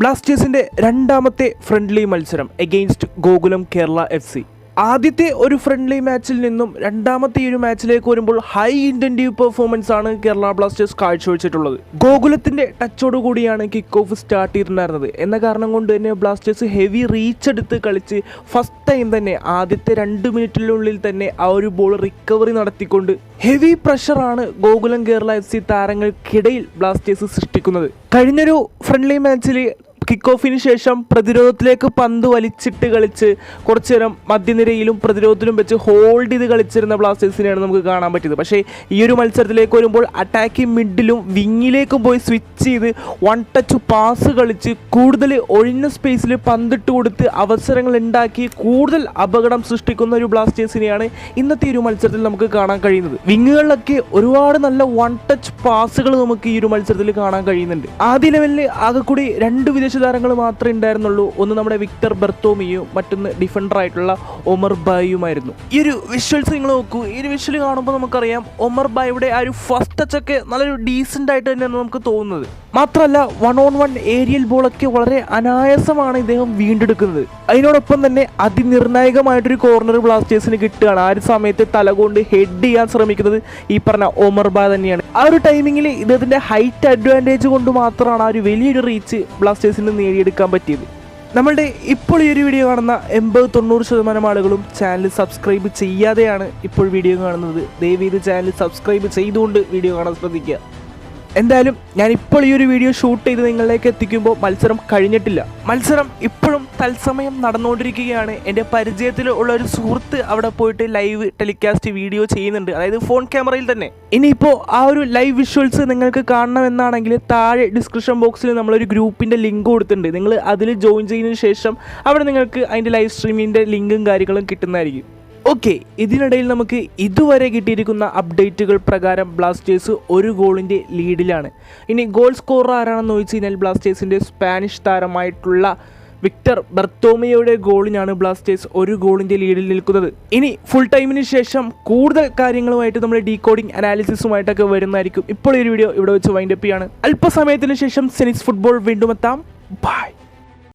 ബ്ലാസ്റ്റേഴ്സിന്റെ രണ്ടാമത്തെ ഫ്രണ്ട്ലി മത്സരം എഗെയിൻസ്റ്റ് ഗോകുലം കേരള FC. ആദ്യത്തെ ഒരു ഫ്രണ്ട്ലി മാച്ചിൽ നിന്നും രണ്ടാമത്തെ ഈ ഒരു മാച്ചിലേക്ക് വരുമ്പോൾ ഹൈ ഇൻറ്റൻറ്റീവ് പെർഫോമൻസ് ആണ് കേരള ബ്ലാസ്റ്റേഴ്സ് കാഴ്ചവെച്ചിട്ടുള്ളത്. ഗോകുലത്തിന്റെ ടച്ചോട് കൂടിയാണ് കിക്ക് ഓഫ് സ്റ്റാർട്ട് ചെയ്തിട്ടുണ്ടായിരുന്നത്. എന്ന കാരണം കൊണ്ട് തന്നെ ബ്ലാസ്റ്റേഴ്സ് ഹെവി റീച്ച് എടുത്ത് കളിച്ച് ഫസ്റ്റ് ടൈം തന്നെ ആദ്യത്തെ 2 മിനിറ്റിനുള്ളിൽ തന്നെ ആ ഒരു ബോൾ റിക്കവറി നടത്തിക്കൊണ്ട് ഹെവി പ്രഷറാണ് ഗോകുലം കേരള FC താരങ്ങൾക്കിടയിൽ ബ്ലാസ്റ്റേഴ്സ് സൃഷ്ടിക്കുന്നത്. കഴിഞ്ഞൊരു ഫ്രണ്ട്ലി മാച്ചിൽ കിക്ക് ഓഫിന് ശേഷം പ്രതിരോധത്തിലേക്ക് പന്ത് വലിച്ചിട്ട് കളിച്ച് കുറച്ചു നേരം മധ്യനിരയിലും പ്രതിരോധത്തിലും വെച്ച് ഹോൾഡ് ചെയ്ത് കളിച്ചിരുന്ന ബ്ലാസ്റ്റേഴ്സിനെയാണ് നമുക്ക് കാണാൻ പറ്റിയത്. പക്ഷേ ഈ ഒരു മത്സരത്തിലേക്ക് വരുമ്പോൾ അറ്റാക്കിംഗ് മിഡിലും വിങ്ങിലേക്കും പോയി സ്വിച്ച് ചെയ്ത് 1 ടച്ച് പാസ് കളിച്ച് കൂടുതൽ ഒഴിഞ്ഞ സ്പേസിൽ പന്തിട്ട് കൊടുത്ത് അവസരങ്ങൾ ഉണ്ടാക്കി കൂടുതൽ അപകടം സൃഷ്ടിക്കുന്ന ഒരു ബ്ലാസ്റ്റേഴ്സിനെയാണ് ഇന്നത്തെ ഒരു മത്സരത്തിൽ നമുക്ക് കാണാൻ കഴിയുന്നത്. വിങ്ങുകളിലൊക്കെ ഒരുപാട് നല്ല 1 ടച്ച് പാസുകൾ നമുക്ക് ഈ ഒരു മത്സരത്തിൽ കാണാൻ കഴിയുന്നുണ്ട്. ആദ്യ ലെവലിൽ ആകെ കൂടി 2 വിദേശ താരങ്ങൾ മാത്രമേ ഉണ്ടായിരുന്നുള്ളൂ. ഒന്ന് നമ്മുടെ വിക്ടർ ബെർത്തോമിയും മറ്റൊന്ന് ഡിഫൻഡർ ആയിട്ടുള്ള ഒമർ ബായുമായിരുന്നു. ഈ ഒരു വിഷ്വൽസ് നിങ്ങൾ നോക്കൂ. ഈ ഒരു വിഷ്വൽ കാണുമ്പോൾ നമുക്കറിയാം ഒമർ ബായുടെ ആ ഒരു ഫസ്റ്റ് ടച്ചൊക്കെ നല്ലൊരു ഡീസൻ്റ് ആയിട്ട് തന്നെയാണ് നമുക്ക് തോന്നുന്നത്. മാത്രമല്ല 1-on-1 ഏരിയൽ ബോളൊക്കെ വളരെ അനായാസമാണ് ഇദ്ദേഹം വീണ്ടെടുക്കുന്നത്. അതിനോടൊപ്പം തന്നെ അതിനിർണായകമായിട്ടൊരു കോർണർ ബ്ലാസ്റ്റേഴ്സിന് കിട്ടുകയാണ്. ആ ഒരു സമയത്ത് തലകൊണ്ട് ഹെഡ് ചെയ്യാൻ ശ്രമിക്കുന്നത് ഈ പറഞ്ഞ ഒമർ ബാ തന്നെയാണ്. ആ ഒരു ടൈമിങ്ങിൽ ഇദ്ദേഹത്തിൻ്റെ ഹൈറ്റ് അഡ്വാൻറ്റേജ് കൊണ്ട് മാത്രമാണ് ആ ഒരു വലിയൊരു റീച്ച് ബ്ലാസ്റ്റേഴ്സിന് നേടിയെടുക്കാൻ പറ്റിയത്. നമ്മളുടെ ഇപ്പോൾ ഈ ഒരു വീഡിയോ കാണുന്ന 80-90% ആളുകളും ചാനൽ സബ്സ്ക്രൈബ് ചെയ്യാതെയാണ് ഇപ്പോൾ വീഡിയോ കാണുന്നത്. ദയവേത് ചാനൽ സബ്സ്ക്രൈബ് ചെയ്തുകൊണ്ട് വീഡിയോ കാണാൻ ശ്രദ്ധിക്കുക. എന്തായാലും ഞാനിപ്പോൾ ഈ ഒരു വീഡിയോ ഷൂട്ട് ചെയ്ത് നിങ്ങളിലേക്ക് എത്തിക്കുമ്പോൾ മത്സരം കഴിഞ്ഞിട്ടില്ല. മത്സരം ഇപ്പോഴും തത്സമയം നടന്നുകൊണ്ടിരിക്കുകയാണ്. എൻ്റെ പരിചയത്തിലുള്ള ഒരു സുഹൃത്ത് അവിടെ പോയിട്ട് ലൈവ് ടെലികാസ്റ്റ് വീഡിയോ ചെയ്യുന്നുണ്ട്, അതായത് ഫോൺ ക്യാമറയിൽ തന്നെ. ഇനിയിപ്പോൾ ആ ഒരു ലൈവ് വിഷ്വൽസ് നിങ്ങൾക്ക് കാണണമെന്നാണെങ്കിൽ താഴെ ഡിസ്ക്രിപ്ഷൻ ബോക്സിൽ നമ്മളൊരു ഗ്രൂപ്പിൻ്റെ ലിങ്ക് കൊടുത്തിട്ടുണ്ട്. നിങ്ങൾ അതിൽ ജോയിൻ ചെയ്തതിന് ശേഷം അവിടെ നിങ്ങൾക്ക് അതിൻ്റെ ലൈവ് സ്ട്രീമിൻ്റെ ലിങ്കും കാര്യങ്ങളും കിട്ടുന്നതായിരിക്കും. ഓക്കെ, ഇതിനിടയിൽ നമുക്ക് ഇതുവരെ കിട്ടിയിരിക്കുന്ന അപ്ഡേറ്റുകൾ പ്രകാരം ബ്ലാസ്റ്റേഴ്സ് 1 ഗോളിൻ്റെ ലീഡിലാണ്. ഇനി ഗോൾ സ്കോറർ ആരാണെന്ന് ചോദിച്ചു കഴിഞ്ഞാൽ ബ്ലാസ്റ്റേഴ്സിൻ്റെ സ്പാനിഷ് താരമായിട്ടുള്ള വിക്ടർ ബെർത്തോമിയോയുടെ ഗോളിനാണ് ബ്ലാസ്റ്റേഴ്സ് 1 ഗോളിൻ്റെ ലീഡിൽ നിൽക്കുന്നത്. ഇനി ഫുൾ ടൈമിന് ശേഷം കൂടുതൽ കാര്യങ്ങളുമായിട്ട് നമ്മൾ ഡീകോഡിംഗ് അനാലിസിസുമായിട്ടൊക്കെ വരുന്നതായിരിക്കും. ഇപ്പോൾ ഈ ഒരു വീഡിയോ ഇവിടെ വെച്ച് വൈൻഡപ്പ് ചെയ്യാണ്. അല്പസമയത്തിന് ശേഷം സെനിക്സ് ഫുട്ബോൾ വീണ്ടും എത്താം. ബൈ.